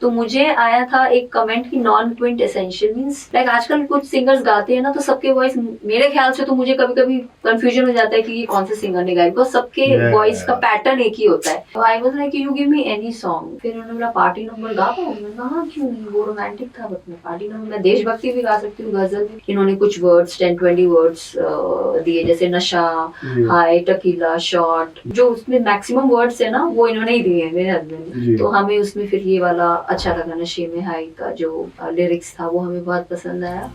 तो मुझे आया था एक कमेंट कि non Quint essential means like आजकल कुछ सिंगर्स गाते हैं ना तो सबके वॉइस, मेरे ख्याल से तो मुझे कभी कभी कंफ्यूजन हो जाता है कि ये कौन से सिंगर ने गाया, बिकॉज सबके वॉइस का पैटर्न एक ही होता है। तो I was like you give me any song. फिर उन्होंने बोला पार्टी नंबर गा पाऊं? मैंने कहा हाँ क्यों नहीं, वो रोमांटिक था बट मैं पार्टी नंबर, मैं देशभक्ति भी गा सकती हूँ, गजल भी। इन्होंने कुछ वर्ड्स 10-20 वर्ड्स दिए, जैसे नशा, हाय, टकीला, शॉट, जो उसमें मैक्सिमम वर्ड्स है ना वो इन्होंने ही दिए हैं मेरे हस्बैंड। तो हमें उसमें फिर ये वाला अच्छा लगा, नशे में हाय का जो लिरिक्स था वो हमें बहुत पसंद आया।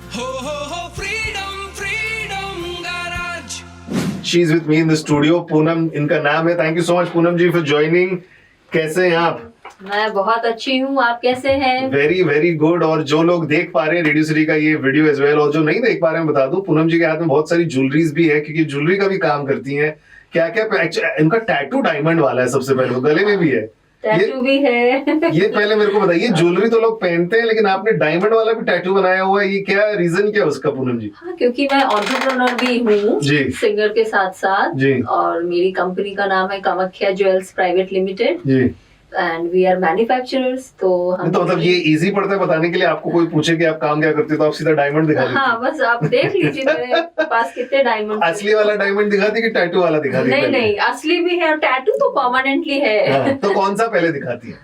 She is with me in the studio, Poonam इनका नाम है। Thank you so much Poonam ji for joining. कैसे हैं आप? मैं बहुत अच्छी हूँ, आप कैसे हैं? Very very good. और जो लोग देख पा रहे हैं रेडियो सिटी का ये वीडियो एज वेल, और जो नहीं देख पा रहे हैं बता दूं, पूनम जी के हाथ में बहुत सारी ज्वेलरीज भी है, क्योंकि ज्वेलरी का भी काम करती हैं। क्या क्या इनका टैटू डायमंड वाला है, सबसे पहले गले में भी है, टैटू भी है। ये पहले मेरे को बताइए, ज्वेलरी तो लोग पहनते हैं लेकिन आपने डायमंड वाला भी टैटू बनाया हुआ है, ये क्या रीजन क्या है उसका पूनम जी? हाँ, क्योंकि मैं एंटरप्रेन्योर भी हूँ सिंगर के साथ साथ, और मेरी कंपनी का नाम है Kamakhya jewels private limited ji, and we are manufacturers. तो हम तो मतलब ये इजी पड़ता है बताने के लिए, आपको कोई पूछे कि आप काम क्या करते हो तो आप सीधा डायमंड दिखा देते? हाँ, बस आप देख लीजिए मेरे पास कितने डायमंड। असली वाला डायमंड दिखाती कि टैटू वाला दिखाती? नहीं नहीं, असली भी है और टैटू तो परमानेंटली है। तो कौन सा पहले दिखाती है?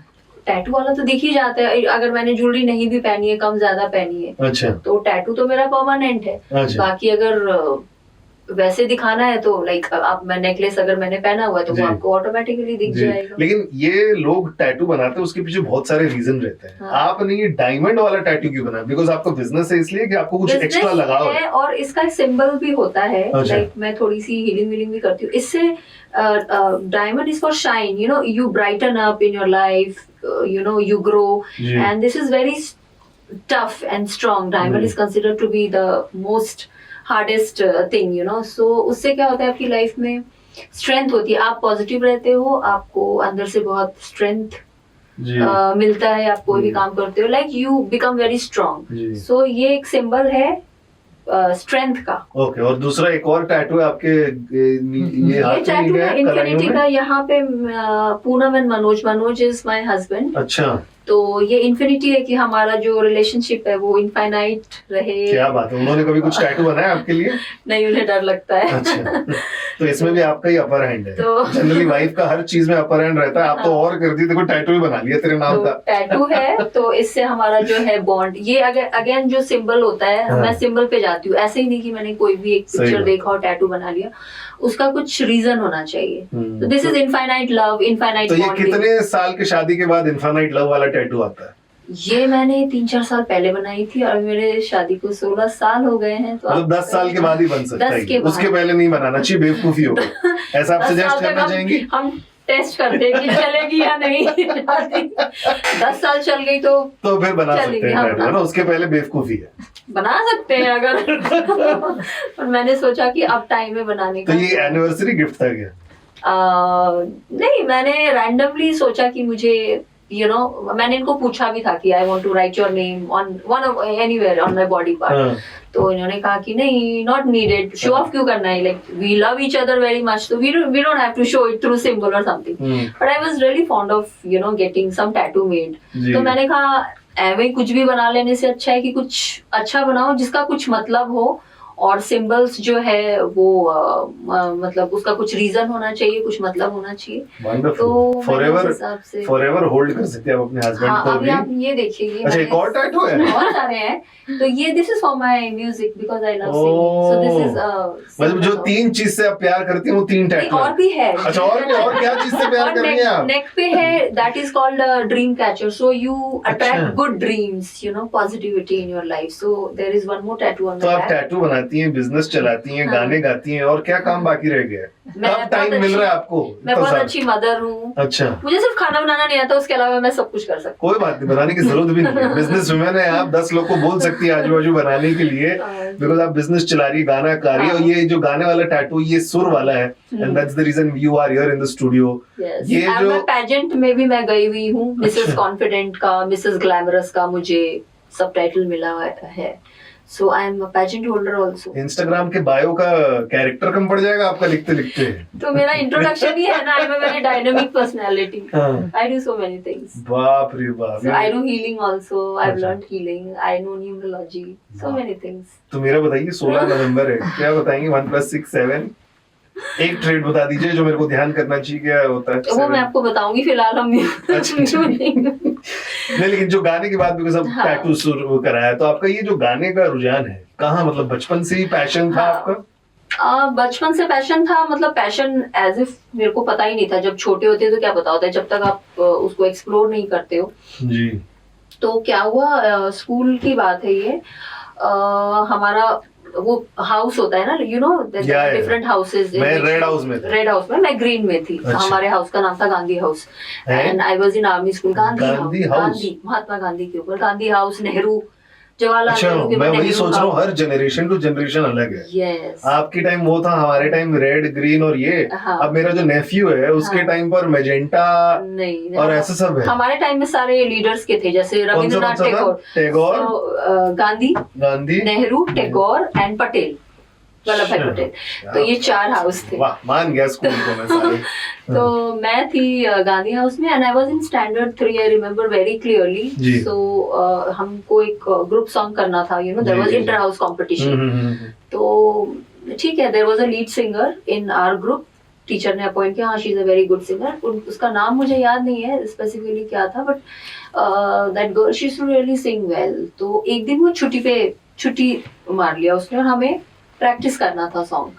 टैटू वाला तो दिख ही जाता है, अगर मैंने ज्वेलरी नहीं भी पहनी है, कम ज्यादा पहनी है, अच्छा, तो टैटू तो मेरा परमानेंट है। अच्छा। बाकी अगर वैसे दिखाना है तो लाइक आप, मैं नेकलेस अगर मैंने पहना हुआ है तो वो आपको ऑटोमेटिकली दिख जाएगा। लेकिन ये लोग टैटू बनाते हैं उसके पीछे बहुत सारे रीजन रहते हैं। हाँ। आपने ये डायमंड वाला टैटू क्यों बनाया? बिकॉज आपका बिजनेस है इसलिए कि आपको कुछ एक्स्ट्रा लगाव है? और इसका सिंबल भी होता है। अच्छा। लाइक मैं थोड़ी सी हीलिंग वीलिंग भी करती हूँ इससे। Diamond is for shine, you know, you brighten up in your life, you know, you grow, and this is very tough and strong. Diamond is considered to be the most hardest thing, you know. So उससे क्या होता है, आपकी life में strength होती है, आप positive रहते हो, आपको अंदर से बहुत स्ट्रेंथ मिलता है, आप कोई भी काम करते हो, like you become very strong. So ये एक सिंबल है स्ट्रेंथ का। ओके। और दूसरा एक और टैटू है आपके, ये टैटू है इन्फिनिटी का, यहाँ पे Poonam and Manoj is my husband. अच्छा। तो ये इन्फिनिटी है कि हमारा जो रिलेशनशिप है वो इनफाइनाइट रहे। क्या बात है। उन्होंने कभी कुछ टैटू बनाया आपके लिए? नहीं, उन्हें डर लगता है। अच्छा। तो इसमें भी आपका ही अपर हैंड है। तो जनरली वाइफ का हर चीज में अपर हैंड रहता है, आप तो और कर दी, देखो टैटू ही बना लिया तेरे नाम का। टैटू है तो इससे हमारा जो है बॉन्ड, ये अगेन जो सिंबल होता है, मैं सिंबल पे जाती हूँ। ऐसे ही नहीं कि मैंने कोई भी एक पिक्चर देखा और टैटू बना लिया, उसका कुछ रीजन होना चाहिए। तो this is infinite love, infinite bond. तो ये कितने साल की शादी के बाद इनफाइनाइट लव वाला टैटू आता है? ये मैंने 3-4 साल पहले बनाई थी और मेरे शादी को 16 साल हो गए हैं। तो मतलब 10 साल के बाद ही बन सकता है, उसके पहले नहीं बनाना चाहिए, बेवकूफी होगा। ऐसा आप सजेस्ट करना चाहेंगी? हम टेस्ट करते हैं कि चलेगी या नहीं। 10 साल चल गई तो फिर बना सकते हैं टैटू, है ना? उसके पहले बेवकूफी है, बना सकते हैं अगर। पर मैंने सोचा कि अब टाइम है बनाने का। तो ये एनिवर्सरी गिफ्ट था क्या? नहीं, मैंने रैंडमली सोचा कि मुझे, you know, मैंने इनको पूछा भी था कि I want to write your name on one of anywhere on my body part. तो इन्होंने कहा कि नहीं, नॉट नीडेड, शो ऑफ क्यों करना है, like we love each other very much, तो we don't have to show it through symbol और something. But I was really fond of, you know, getting some tattoo made. तो मैंने कहा ऐवे कुछ भी बना लेने से अच्छा है कि कुछ अच्छा बनाओ जिसका कुछ मतलब हो, और सिंबल्स जो है वो मतलब उसका कुछ रीजन होना चाहिए, कुछ मतलब होना चाहिए। तो फॉरएवर होल्ड कर सकते हैं आप अपने हस्बैंड को भी। आप ये देखिए, ये अच्छा, एक और टैटू है, बहुत सारे हैं। तो ये this is for my music because I love singing. So this is मतलब जो 3 चीज से आप प्यार करती हैं वो 3 टैटू और भी है। अच्छा, और क्या चीज से प्यार कर रही हैं आप? नेक पे है, that is called dream catcher. So you attract good dreams, you know, positivity in your life. So there is one more tattoo on the back. तो आप टैटू बनाती हैं, बिजनेस चलाती हैं, गाने गाती हैं, और क्या काम बाकी रह गया? कब टाइम मिल रहा है आपको? मैं बहुत अच्छी मदर हूँ। अच्छा। मुझे सिर्फ खाना बनाना नहीं आता, उसके अलावा मैं सब कुछ कर सकती हूँ। कोई बात नहीं, बनाने की जरूरत भी नहीं है। बिजनेस वुमेन है आप, 10 लोग को बोल सकती है आजू बाजू बनाने के लिए, बिकॉज आप बिजनेस चला रही, गाना गा रही है। और ये जो गाने वाला टैटू, ये सुर वाला है, and that's the reason you are here in the studio. ये जो पेजेंट में भी मैं गई हुई हूँ, मिसेस कॉन्फिडेंट का, मिसेस ग्लैमरस का मुझे सबटाइटल मिला हुआ है। So I am a pageant holder also. Instagram के बायो का कैरेक्टर कम पड़ जाएगा आपका लिखते लिखते। तो मेरा इंट्रोडक्शन ही है ना, I'm a very dynamic personality. हाँ। I do so many things. बाप रे बाप। So I do healing also. I've अच्छा। learned healing. I know numerology. So many things. तो मेरा बताइए 16 नवंबर है, क्या बताएंगे 1 + 6 7? एक ट्रेड बता दीजिए जो मेरे को ध्यान करना चाहिए, क्या होता है? वो मैं आपको बताऊंगी, फिलहाल हम अच्छा। नहीं लेकिन जो गाने की बात बिकॉज़ अब हाँ। टैटू शुरू करा है, तो आपका ये जो गाने का रुझान है कहाँ, मतलब बचपन से ही पैशन था हाँ। आपका? बचपन से पैशन था, मतलब पैशन एज इफ मेरे को पता ही नहीं था। जब छोटे होते तो क्या पता होता है, जब तक आप उसको एक्सप्लोर नहीं करते हो। जी। तो क्या हुआ, स्कूल की बात है ये, हमारा वो हाउस होता है ना, यू नो डिफरेंट हाउसेज। मैं रेड हाउस में था। रेड हाउस में, मैं ग्रीन में थी। अच्छा। हमारे हाउस का नाम था Gandhi house and I was in army school. Gandhi house? Gandhi, Mahatma Gandhi के ऊपर गांधी हाउस, नेहरू, जवाहरलाल अच्छा, नेहरू के मैं ऊपर वही नेहरू सोच रहा हूँ, हाउस। हर जनरेशन टू जनरेशन अलग है। यस। आपके टाइम वो था, हमारे टाइम रेड ग्रीन और ये। हाँ। अब मेरा जो नेफ्यू है उसके हाँ। टाइम पर मैजेंटा नहीं, और ऐसा सब है। हमारे टाइम में सारे लीडर्स के थे, जैसे रविंद्रनाथ कौन सा था? टैगोर, टैगोर, गांधी, गांधी, नेहरू, टैगोर एंड पटेल, वल्लभ भाई पटेल। तो ये 4 हाउस थे। वाह, मान गया स्कूल को मैं सारे। तो मैं थी गांधी हाउस में and I was in standard 3। I remember very clearly. जी। सो हमको एक ग्रुप सॉन्ग करना था, यू नो देयर वाज जी, इंटर हाउस कंपटीशन। हम्म। तो ठीक है, there was a lead singer in our group. Teacher ने अपॉइंट किया, हाँ she is a very good singer. उसका नाम मुझे याद नहीं है स्पेसिफिकली क्या था, but that girl she used to really sing well. तो एक दिन वो छुट्टी मार लिया उसने और हमें प्रैक्टिस करना था सॉन्ग।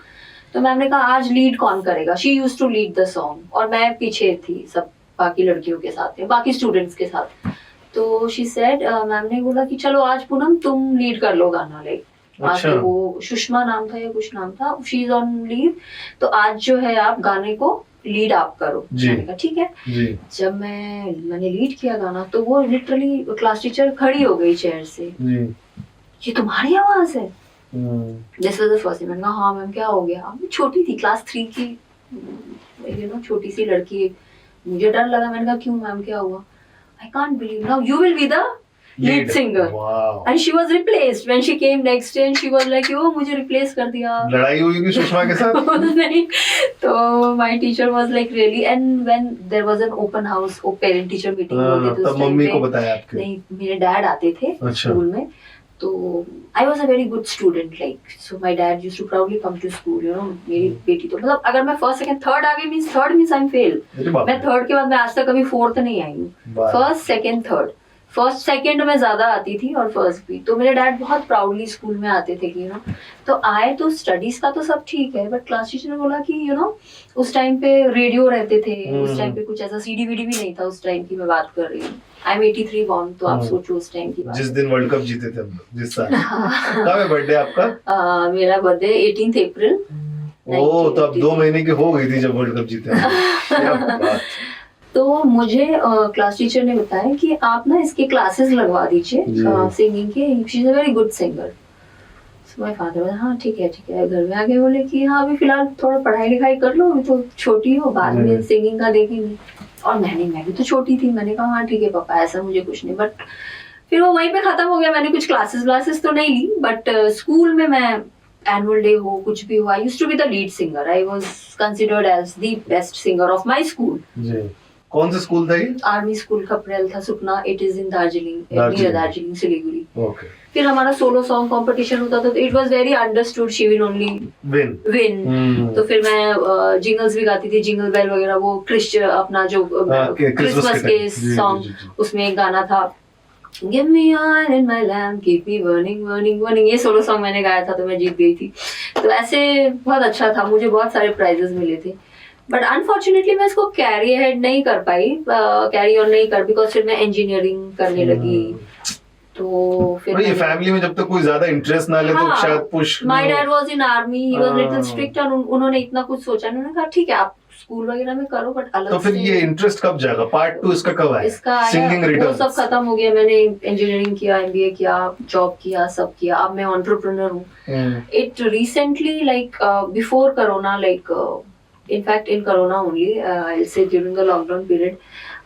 तो मैम ने कहा आज लीड कौन करेगा। She used to lead the song और मैं पीछे थी सब बाकी लड़कियों के साथ में, बाकी स्टूडेंट्स के साथ। तो शी सेड, मैम ने बोला कि चलो आज पूनम तुम लीड कर लो गाना। लाइक आज अच्छा। तो वो सुषमा नाम था या कुछ नाम था, शी इज ऑन लीव, तो आज जो है आप गाने को लीड आप करो। जी। मैंने कहा ठीक है। जी। जब मैंने लीड किया गाना तो वो लिटरली क्लास टीचर खड़ी हो गई चेयर से। जी। ये तुम्हारी आवाज है? This was the first time. मैंने कहा हाँ मैम, क्या हो गया? मैं छोटी थी, क्लास 3 की, यू नो छोटी सी लड़की। मुझे डर लगा। मैंने कहा क्यों मैम, क्या हुआ? I can't believe now you will be the lead singer. Wow. And she was replaced when she came next day and she was like oh मुझे रिप्लेस कर दिया। लड़ाई हुई होगी सुषमा के साथ? नहीं। तो my teacher was like really, and when there was an open house, oh parent teacher meeting होती थी, तब मम्मी को बताया आपके? नहीं, मेरे डैड आते थे स्कूल में। तो I was a very good student, like so my dad used to proudly come to school, you know. मेरी बेटी तो मतलब अगर मैं फर्स्ट सेकंड थर्ड आ गई means third means I am fail. मैं थर्ड के बाद मैं आज तक कभी फोर्थ नहीं आई हूँ। First second third, first second में ज्यादा आती थी और फर्स्ट भी। तो मेरे डैड बहुत प्राउडली स्कूल में आते थे कि यू नो। तो आए तो स्टडीज का तो सब ठीक है, बट क्लास टीचर ने बोला कि यू नो उस टाइम पे रेडियो रहते थे, उस टाइम पे कुछ ऐसा सीडी वीडी भी नहीं था उस टाइम की मैं बात कर रही हूँ। आई एम 83 बॉर्न, तो आप सोचो उस टाइम की बात। जिस दिन वर्ल्ड कब जीते थे हम लोग, जिस साल। कब है बर्थडे आपका? मेरा बर्थडे 18 अप्रैल। ओ, तो अब 2 महीने की हो गई थी जब वर्ल्ड कप जीते। क्या बात। तो मुझे क्लास टीचर ने बताया कि आप ना इसके क्लासेस लगवा दीजिए सिंगिंग के, she is a very good singer. So my father, हाँ ठीक है ठीक है। घर में आके बोले कि हाँ अभी फिलहाल थोड़ा पढ़ाई लिखाई कर लो, अभी तो छोटी हो, बाद में सिंगिंग का देखेंगे। और मैं भी तो छोटी थी। मैंने कहा हाँ ठीक है पापा, ऐसा मुझे कुछ नहीं। बट फिर वो वहीं पे खत्म हो गया। मैंने कुछ क्लासेस तो नहीं ली, बट स्कूल में मैं एनुअल डे हो कुछ भी हो, I used to be the lead singer. I was considered as the best singer of my school. कौन सा स्कूल था ये? आर्मी स्कूल खपरेल था, Supna. It is in Darjeeling, near Darjeeling, Siliguri. Okay. फिर हमारा सोलो सॉन्ग कंपटीशन होता था, तो it was very understood she will only win. तो फिर मैं जिंगल्स भी गाती थी, जिंगल बेल वगैरह, वो अपना जो क्रिसमस के सॉन्ग, उसमें एक गाना था Give me oil in my lamp, keep me burning, burning, burning। ये सोलो सॉन्ग मैंने गाया था तो मैं जीत गई थी। तो ऐसे बहुत अच्छा था, मुझे बहुत सारे प्राइजेस मिले थे। बट अनफॉर्चुनेटली मैं इसको कैरी अहेड नहीं कर पाई, कैरी ऑन नहीं कर, बिकॉज फिर मैं इंजीनियरिंग करने लगी। तो फिर ये फैमिली में जब तक कोई ज्यादा इंटरेस्ट ना ले तो शायद push. My dad was in army, he was little strict, और उन्होंने इतना कुछ सोचा। उन्होंने कहा ठीक है आप स्कूल वगैरह में करो, बट अलग। तो फिर ये इंटरेस्ट कब जाएगा? पार्ट 2 इसका कब आया? इसका सिंगिंग रिटर्न्स, वो सब खत्म हो गया। मैंने इंजीनियरिंग किया, एमबीए किया, जॉब किया, सब किया। अब मैं एंटरप्रेन्योर हूँ। It recently like before corona, like in fact in corona only, I'll say during the lockdown period,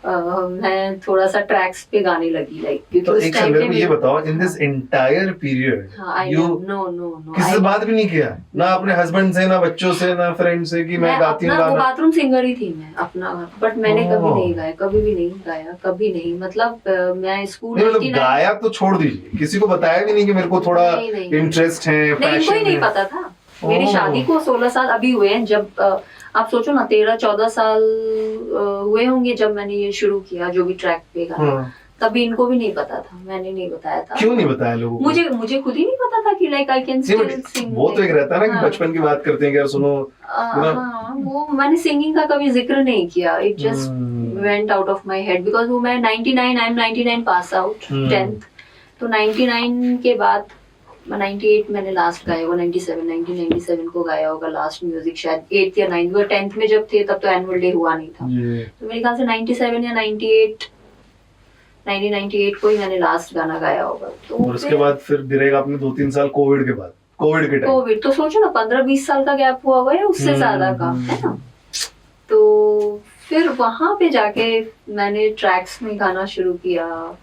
मैं थोड़ा सा ट्रैक्स पे गाने लगी लाइक क्योंकि तो उस एक टाइम मेरे पे को ये बताओ, in this entire period you know no no किसी से बात भी नहीं किया, ना अपने हस्बैंड से, ना बच्चों से, ना फ्रेंड से कि मैं गाती हूँ वो गाना? बाथरूम सिंगर ही थी मैं अपना, बट मैंने कभी नहीं गाया, कभी भी नहीं गाया, कभी नहीं। मतलब मैं स्कूल नहीं, मतलब गाया तो छोड़ दीजिए, किसी को बताया भी नहीं कि मेरे को थोड़ा इंटरेस्ट है, नहीं, कोई नहीं पता था। मेरी शादी को 16 साल अभी हुए हैं, जब आप सोचो ना 13-14 साल हुए होंगे जब मैंने ये शुरू किया जो भी ट्रैक पे गाना, तभी इनको भी नहीं पता था, मैंने नहीं बताया था। क्यों नहीं बताया लोगों को? मुझे खुद ही नहीं पता था कि लाइक आई कैन स्टिल सिंग। वो तो एक रहता है ना कि बचपन की बात करते हैं कि यार सुनो, हाँ, वो मैंने सिंगिंग का कभी जिक्र नहीं किया, it just went out of my head because वो मैं 99 पास आउट 10th, तो 99 के बाद 98 मैंने लास्ट गाया होगा, 1997 को गाया होगा लास्ट म्यूजिक, शायद 8th या 9th, 10th में जब थे तब तो एनुअल डे हुआ नहीं था, तो मेरे ख्याल से 97 या 1998 को ही मैंने लास्ट गाना गाया होगा। तो और उसके बाद फिर ब्रेक आपने 2-3 साल कोविड के बाद, कोविड के टाइम, कोविड तो सोचो ना 15-20 साल का गैप हुआ हुआ है, उससे ज्यादा का, है ना। तो फिर वहां पे जाके मैंने ट्रैक्स में गाना शुरू किया,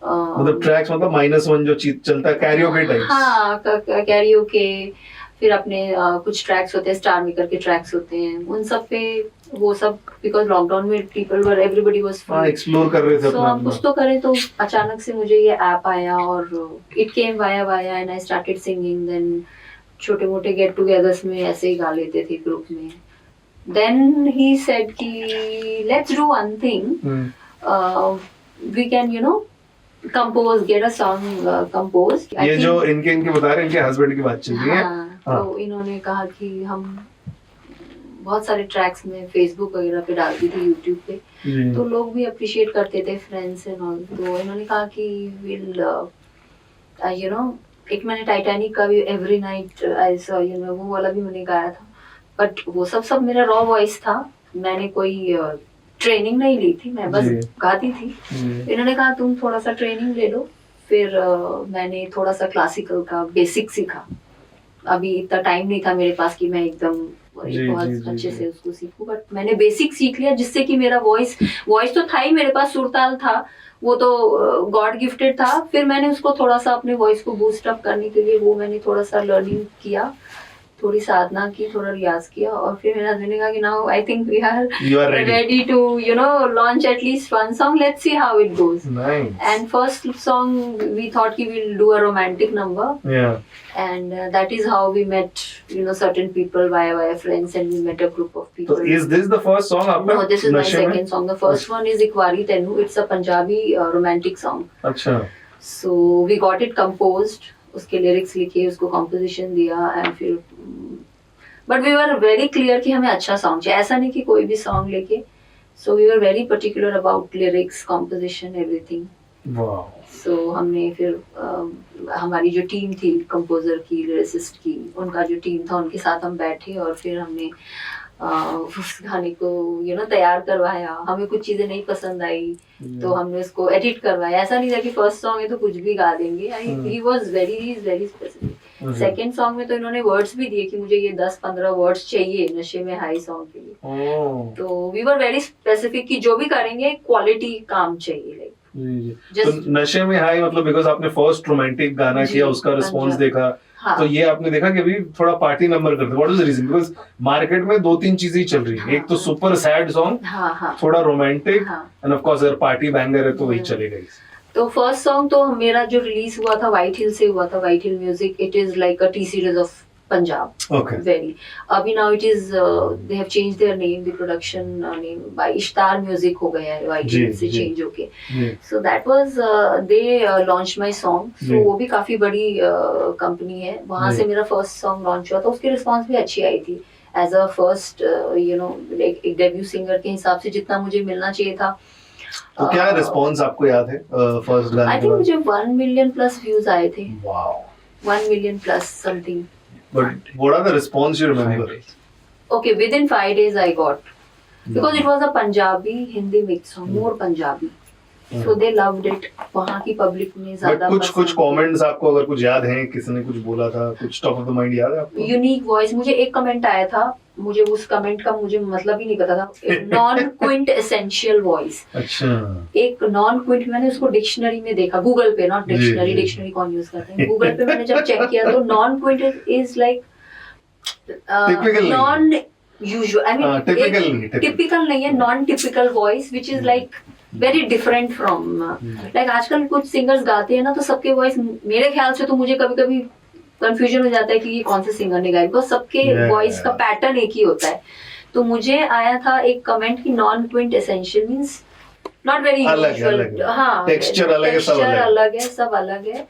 मतलब ट्रैक्स मतलब -1 जो चीज चलता है कैरियोके टाइप। हाँ, कैरियोके, फिर अपने कुछ ट्रैक्स होते हैं, स्टार मेकर के ट्रैक्स होते हैं, उन सब पे वो सब, बिकॉज लॉकडाउन में एवरीबॉडी वाज फ्री, एक्सप्लोर कर रहे थे अपना, कुछ तो करें। तो अचानक से मुझे ये ऐप आया और it came via and I started singing, then छोटे मोटे गेट टुगेदर्स में ऐसे ही गा लेते थे ग्रुप में। देन ही सेड कि let's do one thing, we can compose, get a song compose. ये जो इनके बता रहे हैं, इनके हस्बैंड की बात चल रही है। तो इन्होंने कहा कि हम बहुत सारे ट्रैक्स में फेसबुक वगैरह पे डालती थी, यूट्यूब पे, तो लोग भी अप्रिशिएट करते थे, फ्रेंड्स एंड ऑल। तो इन्होंने कहा कि विल एक मैंने टाइटैनिक का भी एवरी नाइट आई सॉ वो वाला भी मैंने गाया था, बट वो सब मेरा रॉ वॉइस था, मैंने कोई ट्रेनिंग नहीं ली थी, मैं बस गाती थी। इन्होंने कहा तुम थोड़ा सा ट्रेनिंग ले लो, फिर मैंने थोड़ा सा क्लासिकल का बेसिक सीखा। अभी इतना टाइम नहीं था मेरे पास कि मैं एकदम बहुत अच्छे से उसको सीखूं, बट मैंने बेसिक सीख लिया, जिससे कि मेरा वॉइस तो था ही मेरे पास, सुरताल था, वो तो गॉड गिफ्टेड था। फिर मैंने उसको थोड़ा सा अपने वॉइस को बूस्ट अप करने के लिए वो मैंने थोड़ा सा लर्निंग किया, थोड़ी साधना की, थोड़ा रियाज किया, और फिर मेरे हस्बैंड ने कहा कि now I think we are ready to launch at least one song, let's see how it goes. And first song we thought कि we'll do a romantic number, and that is how we met certain people via friends, and we met a group of people. So is this the first song आपका? No, this is my second song. The first one is Ikwari Tenu. It's a Punjabi romantic song. अच्छा. So we got it composed, उसके lyrics लिखे, उसको composition दिया, and फिर but we were very clear कि हमें अच्छा सॉन्ग चाहिए, ऐसा नहीं कि कोई भी सॉन्ग लेके। So we were very particular about lyrics, composition, everything. सो हमने फिर हमारी जो टीम थी कंपोजर की, लिरिसिस्ट की, उनका जो टीम था उनके साथ हम बैठे और फिर हमने उस गाने को तैयार करवाया। हमें कुछ चीजें नहीं पसंद आई तो हमने उसको एडिट करवाया। ऐसा नहीं था कि फर्स्ट सॉन्ग है तो कुछ भी गा देंगे। ही was very specific. Second song में तो इन्होंने वर्ड्स भी दिए कि मुझे ये 10-15 वर्ड्स चाहिए नशे में हाई सॉन्ग के लिए। तो वी वर वेरी स्पेसिफिक कि जो भी करेंगे क्वालिटी काम चाहिए। तो नशे में हाई मतलब बिकॉज आपने फर्स्ट रोमांटिक गाना किया, उसका रिस्पॉन्स देखा। हाँ. तो ये आपने देखा कि अभी थोड़ा पार्टी नंबर करते। What is the reason? Because market में 2-3 चीजें चल रही है। एक तो सुपर सैड सॉन्ग, थोड़ा रोमांटिक, एंड ऑफ कोर्स अगर पार्टी बैंगर है तो वही चलेगा। तो फर्स्ट सॉन्ग तो मेरा जो रिलीज हुआ था व्हाइट हिल से हुआ था, white hill music. It is like a T series of Punjab. Very अभी now it is they have changed their name, the production name by Ishtar music हो गया है, व्हाइट हिल से चेंज होके। So that was they launch my song. सो वो भी काफी बड़ी कंपनी है, वहां से मेरा फर्स्ट सॉन्ग लॉन्च हुआ था। उसकी रिस्पांस भी अच्छी आई थी एज अ फर्स्ट एक डेब्यू सिंगर के हिसाब से जितना मुझे मिलना चाहिए था। तो क्या रिस्पांस आपको याद है फर्स्ट गाने? आई थिंक मुझे 1 मिलियन प्लस व्यूज आए थे। Wow, 1 million plus something. But what are the response you remember? Okay, within 5 days I got, because it was a Punjabi Hindi mix song, more Punjabi, so they loved it. वहाँ की public ने ज़्यादा कुछ comments आपको अगर कुछ याद हैं, किसी ने कुछ बोला था, कुछ टॉप ऑफ द माइंड याद है आपको? यूनिक वॉइस, मुझे एक कमेंट आया था मुझे उस कमेंट का मुझे मतलब ही नहीं पता था। नॉन क्विंट एसेंशियल वॉइस, अच्छा, एक नॉन क्विंट, मैंने उसको डिक्शनरी में देखा, गूगल पे, नॉट डिक्शनरी, डिक्शनरी कौन यूज करते हैं, गूगल पे मैंने जब चेक किया तो non Quint is like non usual, I mean typical नहीं है, non typical voice which is like very different from, like आजकल कुछ सिंगर्स गाते हैं ना तो सबके वॉइस, मेरे ख्याल से तो मुझे कभी कभी कंफ्यूजन हो जाता है कि ये कौन से सिंगर ने गाया, बिकॉज सबके वॉइस का पैटर्न एक ही होता है। तो मुझे आया था एक कमेंट कि non Quint essential means not very usual, हाँ टेक्सचर अलग है, सब अलग है।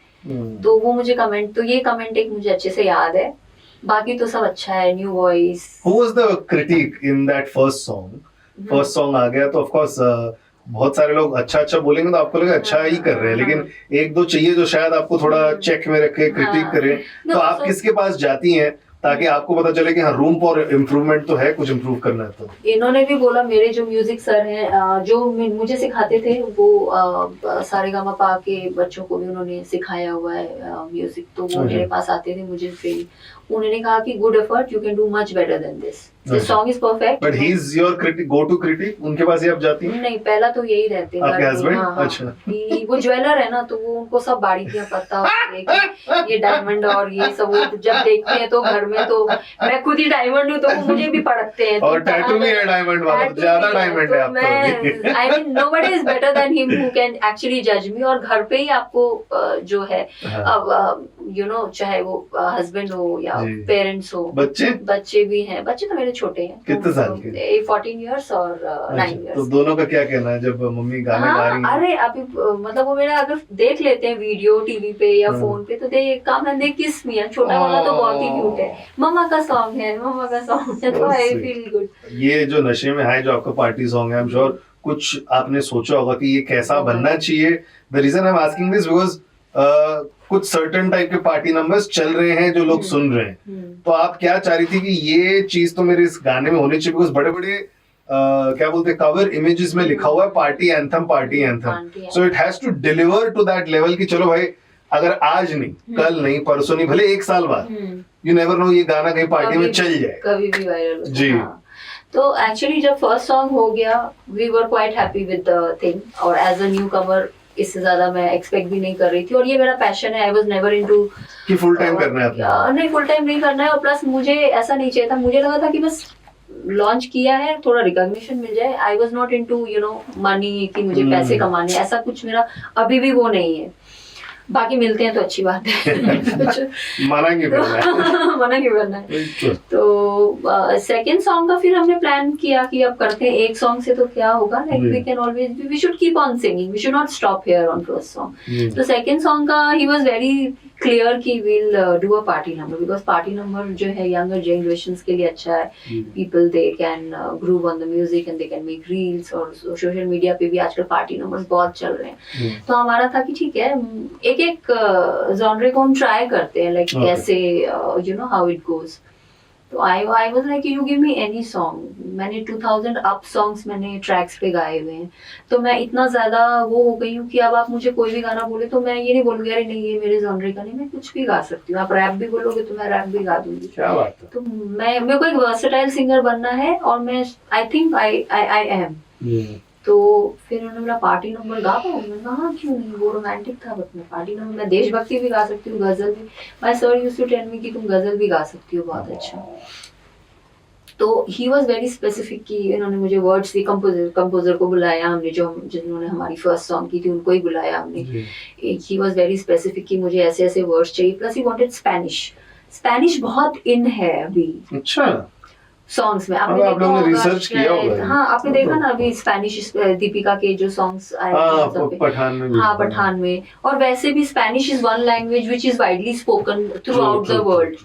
तो वो मुझे कमेंट, तो ये कमेंट एक मुझे अच्छे से याद है, बाकी तो सब अच्छा है, new voice. Who was the critic in that first song? First song आ गया तो ऑफ कोर्स बहुत सारे लोग अच्छा अच्छा बोलेंगे तो आपको लगेगा अच्छा ही कर रहे हैं, लेकिन एक दो चाहिए जो शायद आपको थोड़ा चेक में रखे, क्रिटिक करे, तो आप किसके पास जाती हैं ताकि आपको पता चले कि हाँ रूम फॉर इम्प्रूवमेंट तो है, कुछ इम्प्रूव करना है? तो इन्होंने भी बोला, मेरे जो म्यूजिक सर हैं जो मुझे सिखाते थे, वो सारेगामापा के बच्चों को भी उन्होंने सिखाया हुआ है म्यूजिक, तो वो मेरे पास आते थे मुझे, फिर उन्होंने कहा कि good effort, you can do much better than this, this song is perfect. But he is your critic, go to critic, उनके पास ही आप जाती हैं? नहीं, पहला तो यही रहते हैं आपके हस्बैंड। हाँ, अच्छा, वो ज्वेलर है ना, तो वो उनको सब बारीकियां पता होती है कि ये डायमंड और ये सब, वो जब देखते हैं तो घर में, तो मैं खुद ही डायमंड हूँ तो वो मुझे भी पढ़ते हैं, और टैटू भी है डायमंड वाला, ज्यादा डायमंड है आपका। I mean nobody is better than him who can actually जज मी, और घर पे ही आपको जो है यू नो, चाहे वो हस्बैंड हो या पेरेंट्स हो, बच्चे भी हैं, बच्चे तो मेरे छोटे हैं। कितने साल के? 14 years और 9 years। तो दोनों का क्या कहना है जब मम्मी गाना गा रही हैं? अरे अभी मतलब वो मेरा अगर देख लेते हैं वीडियो टीवी पे या फोन पे, तो दे काम है, दे किस में, छोटा वाला तो बहुत ही क्यूट है, मम्मा का सॉन्ग है, मम्मा का सॉन्ग है, तो आई फील गुड। ये जो नशे में है, जो आपका पार्टी सॉन्ग है, आई एम श्योर कुछ आपने सोचा होगा कि ये कैसा बनना चाहिए। The reason I am asking this because कुछ सर्टेन टाइप के पार्टी नंबर्स चल रहे हैं जो लोग सुन रहे हैं, तो आप क्या चाह रही थी कि ये चीज तो मेरे इस गाने में होनी चाहिए, बिकॉज बड़े बड़े क्या बोलते हैं, कवर इमेजेस में लिखा हुआ है party anthem, party anthem, so it has to deliver to that level कि चलो भाई, अगर आज नहीं, कल नहीं, परसों नहीं, भले 1 साल बाद, यू नेवर नो, ये गाना कहीं पार्टी में चल जाए, कभी भी वायरल जी। तो एक्चुअली जब फर्स्ट सॉन्ग हो गया, we were quite happy with the thing, और एज अ न्यू कमर इससे ज्यादा मैं एक्सपेक्ट भी नहीं कर रही थी, और ये मेरा पैशन है, आई वाज नेवर इनटू कि फुल टाइम करना है आपने। नहीं, फुल टाइम नहीं करना है, और प्लस मुझे ऐसा नहीं चाहिए था, मुझे लगा था कि बस लॉन्च किया है, थोड़ा रिकॉग्निशन मिल जाए, I was not into you know money, कि मुझे पैसे कमाने, ऐसा कुछ मेरा अभी भी वो नहीं है। बाकी मिलते हैं तो अच्छी बात है। मना क्यों करना है? मना क्यों करना है? तो सेकंड सॉन्ग का फिर हमने प्लान किया कि अब करते हैं, एक सॉन्ग से तो क्या होगा, like we can always, we should keep on singing, we should not stop here on first song. तो सेकंड सॉन्ग का ही वाज वेरी क्लियर कि will do a party number, because party number जो है यंगर जनरेशंस के लिए अच्छा है, people they can groove on the music and they can make reels, और सोशल मीडिया पे भी आजकल पार्टी नंबर्स बहुत चल रहे हैं। तो हमारा था कि ठीक है, एक जॉनरे को हम ट्राई करते हैं, लाइक कैसे you know how it goes. तो I was like you give me any song, मैंने 2000 अप सॉन्ग्स मैंने ट्रैक्स पे गाए हुए हैं, तो मैं इतना ज्यादा वो हो गई हूँ कि अब आप मुझे कोई भी गाना बोले तो मैं ये नहीं बोलूंगी अरे नहीं ये मेरे जॉनरे का नहीं, मैं कुछ भी गा सकती हूँ, आप रैप भी बोलोगे तो मैं रैप भी गा दूंगी। क्या बात है। तो मेरे को एक वर्सेटाइल सिंगर बनना है, और मैं आई थिंक आई एम। तो फिर उन्होंने बोला पार्टी नंबर गा पाऊंगी, मैंने कहा हाँ क्यों नहीं, वो रोमांटिक था, बट मैं पार्टी नंबर, मैं देशभक्ति भी गा सकती हूँ, गजल भी, my sir used to tell me कि तुम गजल भी गा सकती हो बहुत अच्छा। तो ही वॉज वेरी स्पेसिफिक कि इन्होंने मुझे वर्ड्स दी, कंपोजर को बुलाया हमने, जो जिन्होंने हमारी फर्स्ट सॉन्ग की थी उनको ही बुलाया हमने। ही वॉज वेरी स्पेसिफिक कि मुझे ऐसे ऐसे वर्ड्स चाहिए, प्लस ही वांटेड स्पेनिश बहुत इन है अभी। अच्छा, सॉन्ग्स में आपने रिसर्च किया होगा। हाँ, आपने देखा ना अभी स्पेनिश दीपिका के जो सॉन्ग्स आए पठान में, और वैसे भी Spanish is one language which is widely spoken through out the world.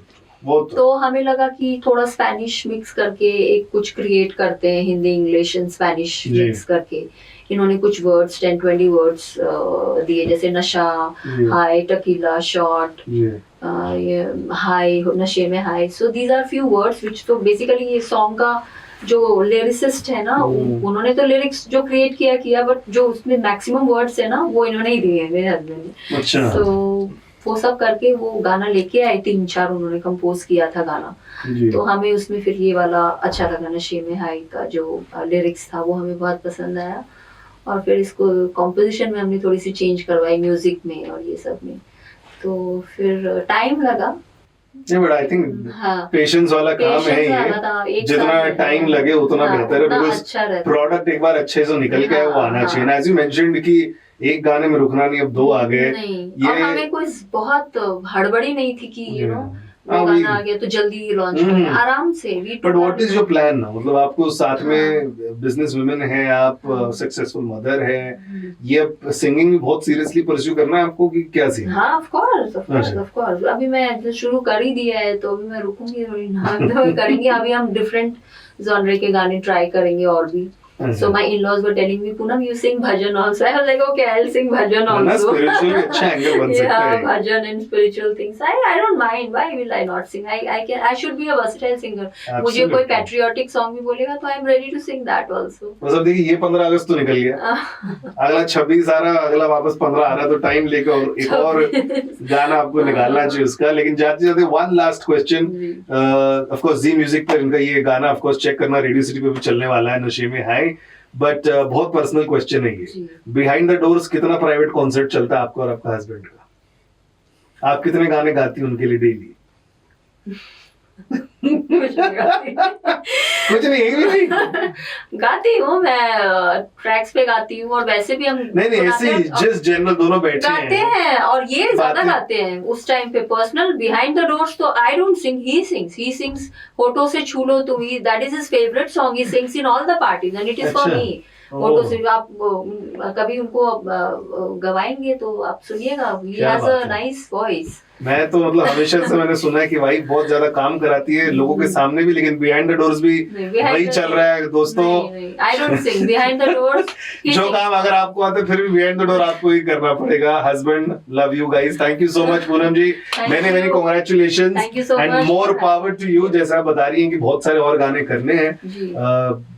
तो हमें लगा कि थोड़ा स्पेनिश मिक्स करके एक कुछ क्रिएट करते हैं, Hindi English and Spanish mix करके। इन्होंने कुछ वर्ड्स 10-20 वर्ड्स दिए, जैसे नशा, हाई, टकीला, शॉट, ये हाई, नशे में high. So these are few words which, तो बेसिकली ये सॉन्ग का जो लिरिसिस्ट है ना, उन्होंने तो लिरिक्स जो क्रिएट किया, बट जो उसमें मैक्सिमम वर्ड्स है ना वो इन्होंने ही दिए हैं, मेरे हस्बैंड ने। तो वो सब करके वो गाना लेके आए, 3-4 उन्होंने कंपोज किया था गाना। जी। तो हमें उसमें फिर ये वाला अच्छा लगा, नशे में हाई का जो लिरिक्स था वो हमें बहुत पसंद आया, और फिर इसको कॉम्पोजिशन में हमने थोड़ी सी चेंज करवाई म्यूजिक में और ये सब में, तो फिर टाइम लगा। बट आई थिंक हाँ, पेशेंस वाला काम है ये, जितना टाइम लगे उतना बेहतर है, बिकॉज अच्छा रहता। प्रोडक्ट एक बार अच्छे से निकल के वो आना चाहिए। एज यू मेंशन्ड कि एक गाने में रुकना नहीं, अब 2 आ गए। नहीं, और हमें कोई बहुत हड़बड़ी नहीं थी कि यू नो वो गाना आ गया तो जल्दी लॉन्च करना, आराम से। But what is your plan ना, मतलब आपको साथ में बिजनेस वुमेन है, आप सक्सेसफुल मदर है, ये अब सिंगिंग भी बहुत सीरियसली परस्यू करना है आपको कि क्या सीन? हाँ, ऑफ कोर्स। अभी मैं शुरू कर ही दिया है, तो अभी मैं रुकूंगी थोड़ी ना, तो करेंगे। अभी हम डिफरेंट जॉनर के गाने ट्राई करेंगे और भी। So my in-laws were telling me, Poonam, you sing bhajan also. I was like, okay, I'll sing bhajan also. Spiritual भी अच्छा एंगल बन सकता है। Yeah, bhajan and spiritual things. I don't mind. Why will I not sing? I should be a versatile singer. मुझे कोई patriotic song भी बोलेगा तो I'm ready to sing that also. बस अब देखिए, ये 15 अगस्त तो निकल गया, अगला 26 आ रहा, अगला वापस 15 आ रहा, तो टाइम लेकर और एक और गाना आपको निकालना चाहिए उसका। लेकिन जाते जाते one last question, of course Zee music पर इनका ये गाना ऑफ कोर्स चेक करना, रेडियो सिटी पे भी चलने वाला है, नशे में हाई। बट बहुत पर्सनल क्वेश्चन है ये, बिहाइंड द डोर्स कितना प्राइवेट कॉन्सर्ट चलता है आपका और आपका हस्बैंड का? आप कितने गाने गाती हैं उनके लिए डेली? कुछ नहीं, एक भी नहीं गाती हूँ मैं, ट्रैक्स पे गाती हूँ, और वैसे भी हम नहीं ऐसे जिस जनरल दोनों बैठे गाते हैं, और ये ज्यादा गाते हैं उस टाइम पे। पर्सनल बिहाइंड द डोर्स तो I don't sing, he sings होठों से छू लो तुम, that is his favourite song, he sings in all the parties and it is for me. होठों से आप कभी उनको गवाएंगे तो आप सुनिएगा, he has a nice voice. मैं तो मतलब हमेशा से मैंने सुना है कि भाई बहुत ज्यादा काम कराती है लोगों के सामने भी, लेकिन बिहाइंड द डोर्स भी वही चल रहा है दोस्तों। I don't sing behind the doors. जो काम अगर आपको आता है फिर भी बिहाइंड द डोर आपको ही करना पड़ेगा। Husband, love you guys, thank you so much Poonam ji, many congratulations and more power to you. जैसा आप बता रही हैं कि बहुत सारे और गाने करने हैं,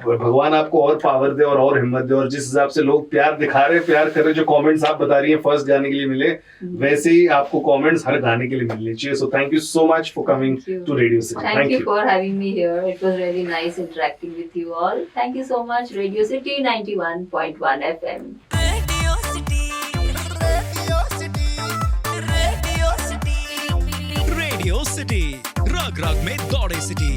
भगवान आपको और पावर दे और हिम्मत दे, और जिस हिसाब से लोग प्यार दिखा रहे, प्यार कर रहे, जो कमेंट्स आप बता रही हैं फर्स्ट गाने के लिए मिले, वैसे ही आपको कमेंट्स हर गाने के लिए मिलने चाहिए। So thank you so much for coming to radio city. Thank you for having me here. It was really nice interacting with you all. Thank you so much. Radio City 91.1 FM. Radio City, Radio City, Radio City, Radio City, रग रग में दौड़े city.